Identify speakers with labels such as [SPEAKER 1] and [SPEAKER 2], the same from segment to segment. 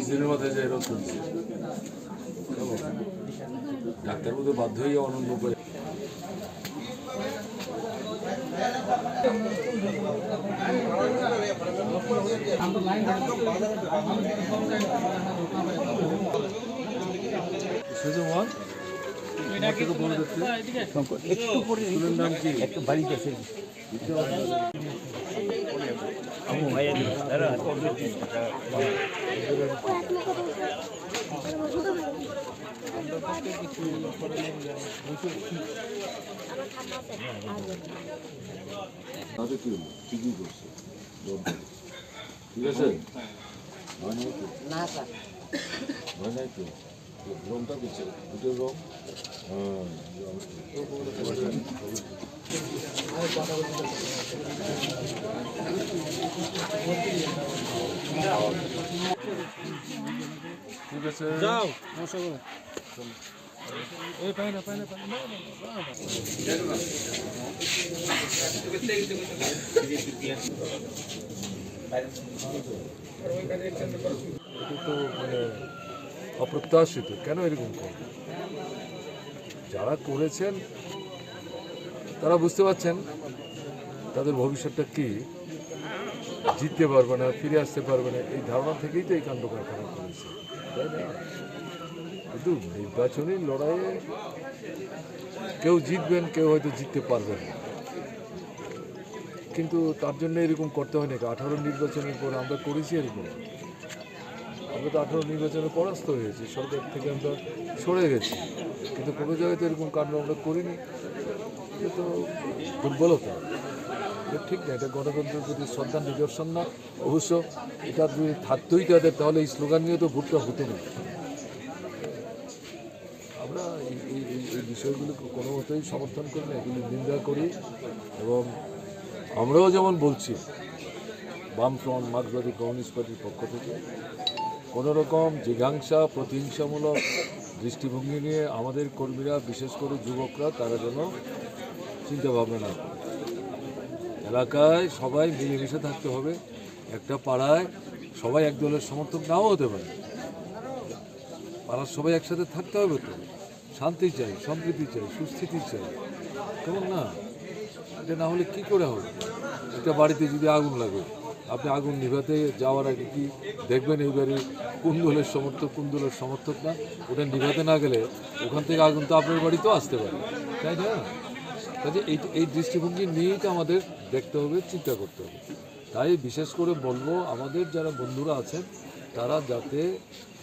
[SPEAKER 1] দিনের মাথায় যাই রোদ তুলছে ডাক্তার বোধ বাধ্য হয়ে অনন্য করে নাম কি একটু বাড়িতে আছে ঠিক আছে না স্যার ভয় নাই তো রংটা দিচ্ছে দুটো রং ঠিক আছে যাও মশা করে এই পায় না তো মানে অপ্রত্যাশিত কেন এরকম করে যারা করেছেন তারা বুঝতে পারছেন তাদের ভবিষ্যৎটা কি জিততে পারবে না ফিরে আসতে পারবে না এই ধারণা থেকেই তো এই কাণ্ড কারখানা করেছে তাই না কিন্তু নির্বাচনী লড়াইয়ে কেউ জিতবেন কেউ হয়তো জিততে পারবেন না কিন্তু তার জন্য এরকম করতে হয় নাকি 18 নির্বাচনের পর আমরা করেছি এরকম আমরা তো 18 নির্বাচনে পরাস্ত হয়েছি সরকার থেকে আমরা সরে গেছি কিন্তু কোনো জায়গায় তো এরকম কাণ্ড আমরা করিনি এটা তো দুর্বলতা এটা ঠিক না এটা গণতন্ত্রের প্রতি শ্রদ্ধা নিদর্শন না অবশ্য এটা যদি থাকতোই তাদের তাহলে এই স্লোগান নিয়ে তো ভোটটা হতো না আমরা এই বিষয়গুলো কোনো মতেই সমর্থন করি না এগুলি নিন্দা করি এবং আমরাও যেমন বলছি বামফ্রন্ট মার্ক্সবাদী কমিউনিস্ট পার্টির পক্ষ থেকে কোনোরকম জিজ্ঞাসা প্রতিহিংসামূলক দৃষ্টিভঙ্গি নিয়ে আমাদের কর্মীরা বিশেষ করে যুবকরা তারা যেন চিন্তাভাবনা না করে এলাকায় সবাই মিলেমিশে থাকতে হবে একটা পাড়ায় সবাই এক দলের সমর্থক নাও হতে পারে পাড়ার সবাই একসাথে থাকতে হবে তো শান্তি চাই সম্প্রীতি চাই সুস্থিতি চাই কেমন না এটা না হলে কী করে হবে একটা বাড়িতে যদি আগুন লাগে আপনি আগুন নিভাতে যাওয়ার আগে কি দেখবেন এইবারে কোন দলের সমর্থক না ওটা নিভাতে না গেলে ওখান থেকে আগুন তো আপনার বাড়িতেও আসতে পারে তাই না কাজে এই দৃষ্টিভঙ্গি নিয়েই তো আমাদের দেখতে হবে চিন্তা করতে হবে তাই বিশেষ করে বলবো আমাদের যারা বন্ধুরা আছেন তারা যাতে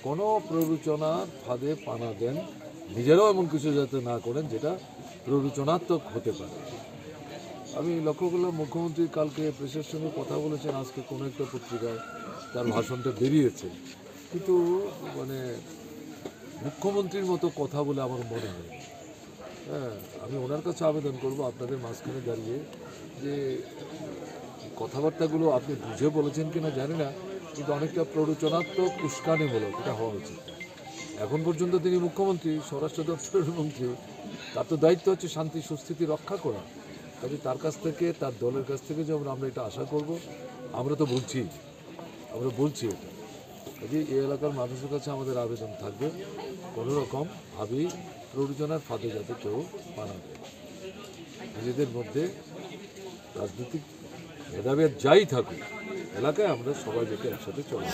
[SPEAKER 1] কোনো প্ররোচনার ফাঁদে পা না দেন নিজেরাও এমন কিছু যাতে না করেন যেটা প্ররোচনাত্মক হতে পারে আমি লক্ষ্য করলাম মুখ্যমন্ত্রী কালকে প্রেসের সঙ্গে কথা বলেছেন আজকে কোনো একটা পত্রিকায় তার ভাষণটা বেরিয়েছে কিন্তু মানে মুখ্যমন্ত্রীর মতো কথা বলে আমার মনে হয় হ্যাঁ আমি ওনার কাছে আবেদন করব আপনাদের মাঝখানে দাঁড়িয়ে যে কথাবার্তাগুলো আপনি বুঝে বলেছেন কিনা জানি না কিন্তু অনেকটা প্ররোচনাত্মক উস্কানিমূলক এটা হওয়া উচিত এখন পর্যন্ত তিনি মুখ্যমন্ত্রী স্বরাষ্ট্র দপ্তরের মন্ত্রী তার তো দায়িত্ব হচ্ছে শান্তি সুস্থিতি রক্ষা করা কাজে তার কাছ থেকে তার দলের কাছ থেকে যেমন আমরা এটা আশা করব আমরা তো বলছি এটা কাজে এই এলাকার মানুষের কাছে আমাদের আবেদন থাকবে কোনোরকম ভাবেই প্ররোচনার ফাঁদে যাতে কেউ পা না দেয় নিজেদের মধ্যে রাজনৈতিক ভেদাভেদ যাই থাকুক এলাকায় আমরা সবাই যাতে একসাথে চলে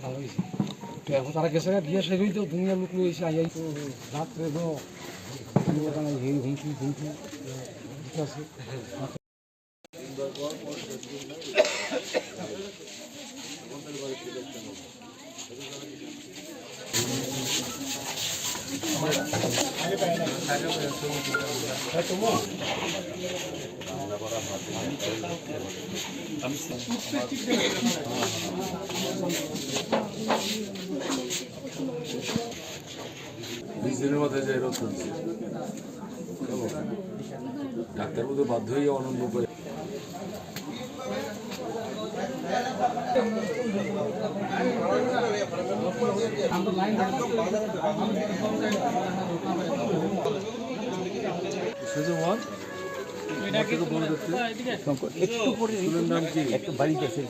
[SPEAKER 2] ভালো হয়েছে এখন তারা গেছে বিয়ে সেগুলি তো দুনিয়ার লোক হয়েছে আই তো রাত্রে তো হুমকি আছে
[SPEAKER 1] দিনের মাথায় যাই রোদ তুলছে ডাক্তার বোধ বাধ্য হয়ে অনন্য করে নাম কি
[SPEAKER 3] একটু বাড়িতে আছে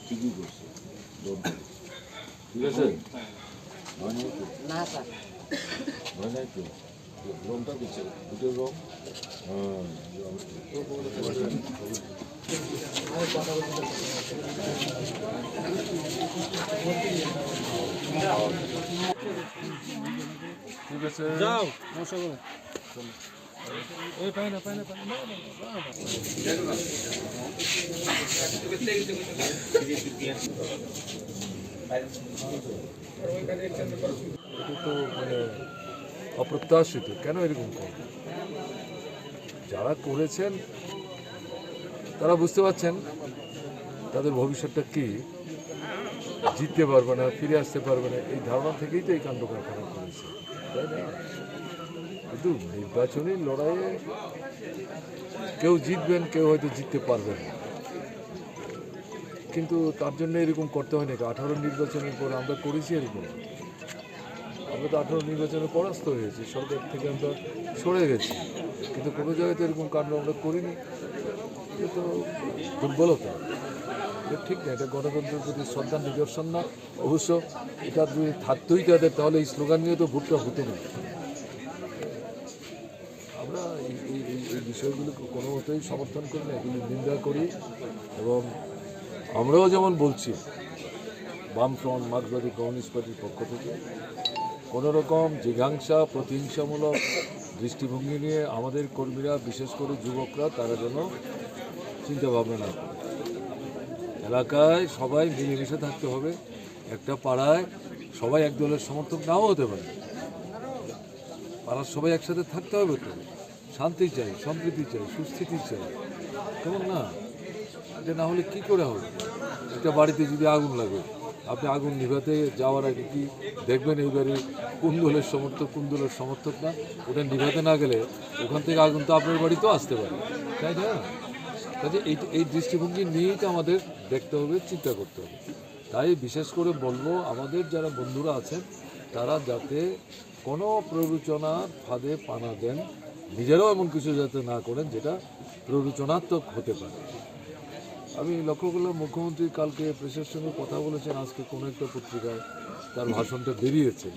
[SPEAKER 1] ঠিকই করছে ঠিক আছে
[SPEAKER 3] না স্যার
[SPEAKER 1] হয় নাই তো রংটা দিচ্ছে দুটোর রং ঠিক আছে
[SPEAKER 2] যাও মশা করে এই পাই না
[SPEAKER 1] এটা তো মানে অপ্রত্যাশিত। কেন এরকম করে? যারা করেছেন তারা বুঝতে পারছেন তাদের ভবিষ্যৎটা কি, জিততে পারবে না, ফিরে আসতে পারবে না, এই ধারণা থেকেই তো এই কাণ্ড কারখানা করেছে, তাই না? কিন্তু নির্বাচনী লড়াইয়ে কেউ জিতবেন, কেউ হয়তো জিততে পারবেন না, কিন্তু তার জন্য এরকম করতে হয় নাকি? 18 নির্বাচনের পর আমরা করেছি এরকম? আমরা তো 18 নির্বাচনে পরাস্ত হয়েছি, সরকার থেকে আমরা সরে গেছি, কিন্তু কোনো জায়গায় তো এরকম কাণ্ড আমরা করিনি। এটা তো দুর্বলতা, এটা ঠিক না, এটা গণতন্ত্রের প্রতি শ্রদ্ধার নিদর্শন না। অবশ্য এটা যদি থাকতোই তাদের, তাহলে এই স্লোগান নিয়ে তো ভোটটা হতো না। আমরা এই বিষয়গুলোকে কোনো মতেই সমর্থন করি না, এগুলি নিন্দা করি। এবং আমরাও যেমন বলছি, বামফ্রন্ট মার্ক্সবাদী কমিউনিস্ট পার্টির পক্ষ থেকে কোনো রকম জিঘাংসা প্রতিহিংসামূলক দৃষ্টিভঙ্গি নিয়ে আমাদের কর্মীরা, বিশেষ করে যুবকরা, তারা যেন চিন্তাভাবনা না করে। এলাকায় সবাই মিলেমিশে থাকতে হবে। একটা পাড়ায় সবাই এক দলের সমর্থক নাও হতে পারে, পাড়ার সবাই একসাথে থাকতে হবে তো। শান্তি চাই, সম্প্রীতি চাই, সুস্থিতি চাই, কেমন না? এটা না হলে কী করে হবে? একটা বাড়িতে যদি আগুন লাগে, আপনি আগুন নিভাতে যাওয়ার আগে কি দেখবেন এইবারে কোন দলের সমর্থক কোন দলের সমর্থক না? ওটা নিভাতে না গেলে ওখান থেকে আগুন তো আপনার বাড়িতেও আসতে পারে, তাই না? কাজে এই দৃষ্টিভঙ্গি নিয়েই তো আমাদের দেখতে হবে, চিন্তা করতে হবে। তাই বিশেষ করে বলবো, আমাদের যারা বন্ধুরা আছেন তারা যাতে কোনো প্ররোচনার ফাঁদে পা না দেন, নিজেরাও এমন কিছু যাতে না করেন যেটা প্ররোচনাত্মক হতে পারে। আমি লক্ষ্য করলাম মুখ্যমন্ত্রী কালকে প্রেসের সঙ্গে কথা বলেছেন, আজকে কোনো একটা পত্রিকায় তার ভাষণটা বেরিয়েছে,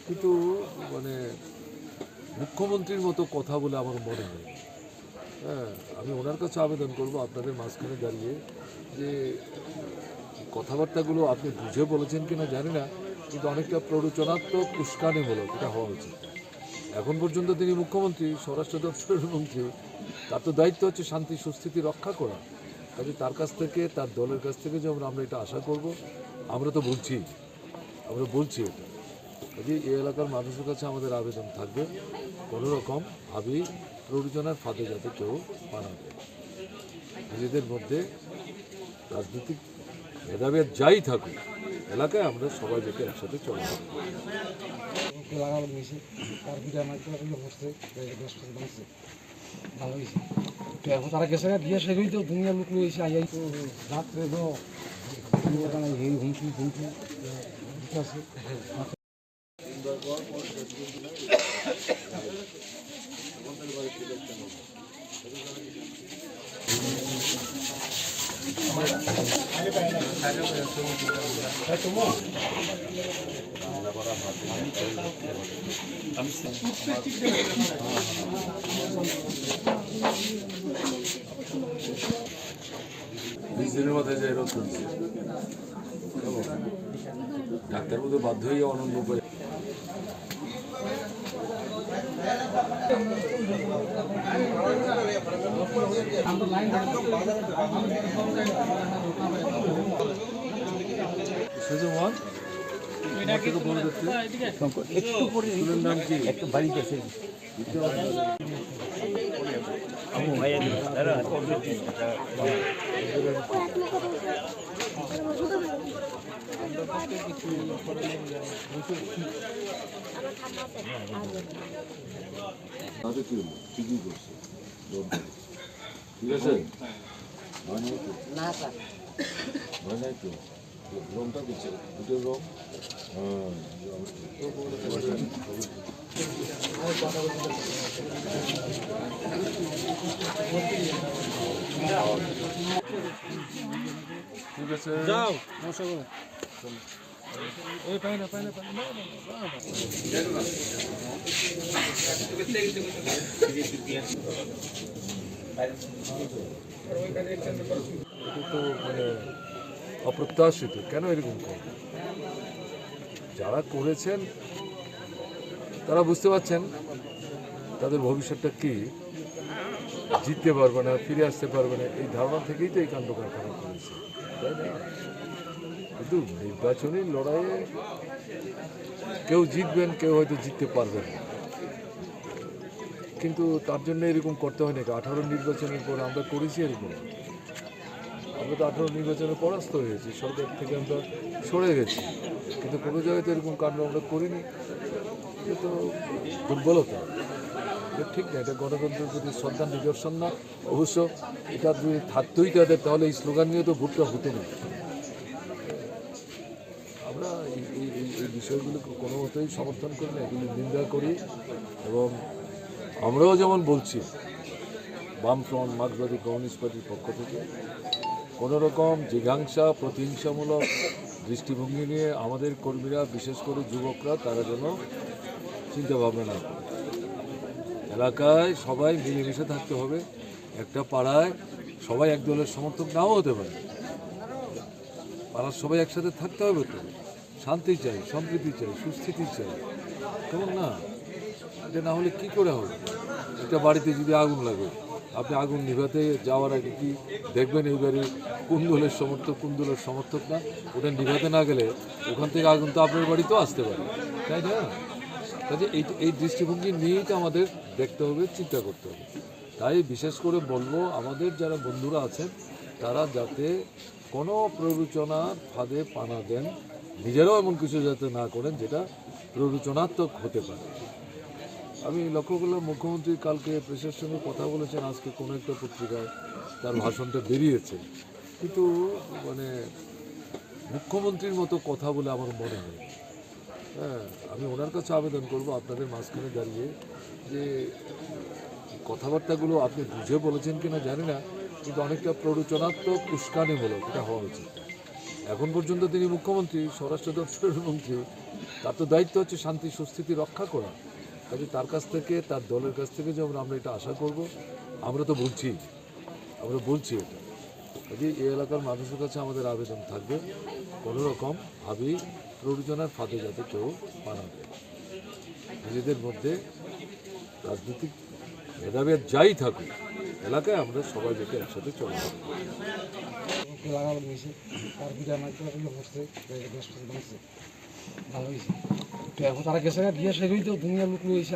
[SPEAKER 1] কিন্তু মানে মুখ্যমন্ত্রীর মতো কথা বলে আমার মনে হয়। হ্যাঁ, আমি ওনার কাছে আবেদন করব আপনাদের মাঝখানে দাঁড়িয়ে, যে কথাবার্তাগুলো আপনি বুঝে বলেছেন কিনা জানি না, কিন্তু অনেকটা প্ররোচনাত্মক, উস্কানিমূলক এটা হওয়া উচিত। এখন পর্যন্ত তিনি মুখ্যমন্ত্রী, স্বরাষ্ট্র দপ্তরের মন্ত্রী, তার তো দায়িত্ব হচ্ছে শান্তি সুস্থিতি রক্ষা করা। কাজে তার কাছ থেকে, তার দলের কাছ থেকে যেমন আমরা এটা আশা করব, আমরা তো বলছি এটা। কাজে এই এলাকার মানুষের কাছে আমাদের আবেদন থাকবে, কোনো রকম ভাবি প্ররোচনার ফাঁদে যাতে কেউ পা না দেয়। নিজেদের মধ্যে রাজনৈতিক ভেদাভেদ যাই থাকুক, এলাকায় আমরা সবাই যাতে একসাথে চলে যাবো।
[SPEAKER 2] লাগানো হয়েছে, তার বিটা মাইক বসছে, বাঁচছে, ভালো হয়েছে। তো এখন তারা গেছে দিয়ে সেগুলি তো দুনিয়া লোক লইছে আইয়াই রাত্রে তো হুমকি আছে।
[SPEAKER 1] দিনের মাথায় যাই রোগ করছে, ডাক্তারবাবু তো বাধ্য হয়ে অনন্য করে।
[SPEAKER 3] একটু পরে
[SPEAKER 1] নাম কি?
[SPEAKER 3] একটু বাড়িতে আছে
[SPEAKER 1] তাতে কি হলো? ঠিকই করছে, ঠিক আছে।
[SPEAKER 3] না স্যার
[SPEAKER 1] ভয় নাই তো, রংটা দিচ্ছে দুটোর রং। ঠিক আছে,
[SPEAKER 2] যাও মশা করে এই পাই না
[SPEAKER 1] এটা তো মানে অপ্রত্যাশিত। কেন এরকম করে? যারা করেছেন তারা বুঝতে পারছেন তাদের ভবিষ্যৎটা কি, জিততে পারবে না, ফিরে আসতে পারবে না, এই ধারণা থেকেই তো এই কাণ্ড কারখানা করেছে, তাই না? কিন্তু নির্বাচনী লড়াইয়ে কেউ জিতবেন, কেউ হয়তো জিততে পারবেন না, কিন্তু তার জন্য এরকম করতে হয় নাকি? 18 নির্বাচনের পর আমরা করেছি এরকম? আমরা তো 18 নির্বাচনে পরাস্ত হয়েছি, সরকার থেকে আমরা সরে গেছি, কিন্তু কোনো জায়গায় তো এরকম কাণ্ড আমরা করিনি। এটা তো দুর্বলতা, এটা ঠিক না, এটা গণতন্ত্রের প্রতি শ্রদ্ধা নিদর্শন না। অবশ্য এটা যদি থাকতোই তাদের, তাহলে এই স্লোগান নিয়ে তো ভোটটা হতো না। আমরা এই বিষয়গুলোকে কোনো মতেই সমর্থন করি না, এগুলি নিন্দা করি। এবং আমরাও যেমন বলছি, বামফ্রন্ট মার্ক্সবাদী কমিউনিস্ট পার্টির পক্ষ থেকে কোনো রকম জিঘাংসা প্রতিহিংসামূলক দৃষ্টিভঙ্গি নিয়ে আমাদের কর্মীরা, বিশেষ করে যুবকরা, তারা যেন চিন্তাভাবনা না করে। এলাকায় সবাই মিলেমিশে থাকতে হবে। একটা পাড়ায় সবাই এক দলের সমর্থক নাও হতে পারে, পাড়ার সবাই একসাথে থাকতে হবে। তো শান্তি চাই, সম্প্রীতি চাই, সুস্থিতি চাই, কেমন না? এটা না হলে কী করে হবে? একটা বাড়িতে যদি আগুন লাগে, আপনি আগুন নিভাতে যাওয়ার আগে কি দেখবেন এইবারে কোন দলের সমর্থক, কোন দলের সমর্থক না? ওটা নিভাতে না গেলে ওখান থেকে আগুন তো আপনার বাড়িতেও আসতে পারে, তাই না? কাজে এই দৃষ্টিভঙ্গি নিয়েই তো আমাদের দেখতে হবে, চিন্তা করতে হবে। তাই বিশেষ করে বলবো, আমাদের যারা বন্ধুরা আছেন তারা যাতে কোনো প্ররোচনার ফাঁদে পা না দেন, নিজেরাও এমন কিছু যাতে না করেন যেটা প্ররোচনাত্মক হতে পারে। আমি লক্ষ্য করলাম মুখ্যমন্ত্রী কালকে প্রেসের সঙ্গে কথা বলেছেন, আজকে কোনো একটা পত্রিকায় তার ভাষণটা বেরিয়েছে, কিন্তু মানে মুখ্যমন্ত্রীর মতো কথা বলে আমার মনে হয়। হ্যাঁ, আমি ওনার কাছে আবেদন করব আপনাদের মাঝখানে দাঁড়িয়ে, যে কথাবার্তাগুলো আপনি বুঝে বলেছেন কিনা জানি না, কিন্তু অনেকটা প্ররোচনাত্মক, উস্কানিমূলক এটা হওয়া উচিত। এখন পর্যন্ত তিনি মুখ্যমন্ত্রী, স্বরাষ্ট্র দপ্তরের মন্ত্রী, তার তো দায়িত্ব হচ্ছে শান্তি সুস্থিতি রক্ষা করা। কাজে তার কাছ থেকে, তার দলের কাছ থেকে যেমন আমরা এটা আশা করব, আমরা তো বলছি এটা। কাজে এই এলাকার মানুষের কাছে আমাদের আবেদন থাকবে, কোনো রকম ভাবি প্ররোচনার ফাঁদে যাতে কেউ পা না দেয়। নিজেদের মধ্যে রাজনৈতিক ভেদাভেদ যাই থাকুক, এলাকায় আমরা সবাই যাতে একসাথে চলে যাবো।
[SPEAKER 2] লাগানো নিয়েছে, তার বিটা নাকটা হচ্ছে, বেশ ভালো হয়েছে। তো এখন তারা গেছে গিয়ে সেগুলি তো দুনিয়ার লোক রয়েছে।